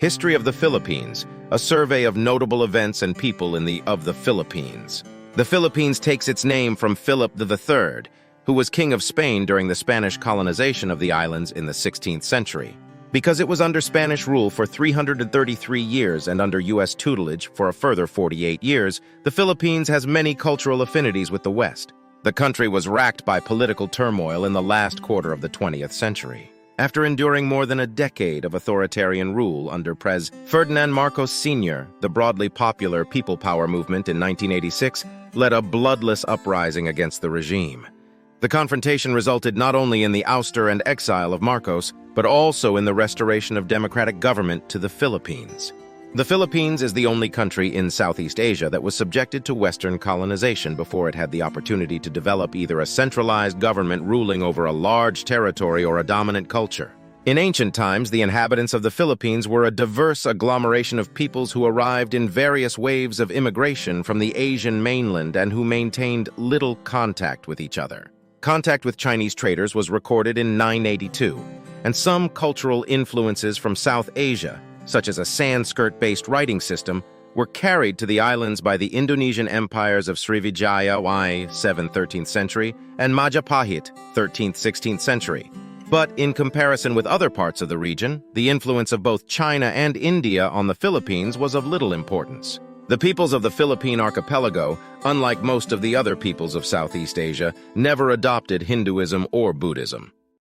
History of the Philippines, a survey of notable events and people in the Philippines. The Philippines takes its name from Philip III, who was king of Spain during the Spanish colonization of the islands in the 16th century. Because it was under Spanish rule for 333 years and under U.S. tutelage for a further 48 years, the Philippines has many cultural affinities with the West. The country was racked by political turmoil in the last quarter of the 20th century. After enduring more than a decade of authoritarian rule under Ferdinand Marcos Sr., the broadly popular People Power movement in 1986 led a bloodless uprising against the regime. The confrontation resulted not only in the ouster and exile of Marcos, but also in the restoration of democratic government to the Philippines. The Philippines is the only country in Southeast Asia that was subjected to Western colonization before it had the opportunity to develop either a centralized government ruling over a large territory or a dominant culture. In ancient times, the inhabitants of the Philippines were a diverse agglomeration of peoples who arrived in various waves of immigration from the Asian mainland and who maintained little contact with each other. Contact with Chinese traders was recorded in 982, and some cultural influences from South Asia, such as a Sanskrit-based writing system, were carried to the islands by the Indonesian empires of Srivijaya I, 7th-13th century, and Majapahit, 13th-16th century. But in comparison with other parts of the region, the influence of both China and India on the Philippines was of little importance. The peoples of the Philippine archipelago, unlike most of the other peoples of Southeast Asia, never adopted Hinduism or Buddhism.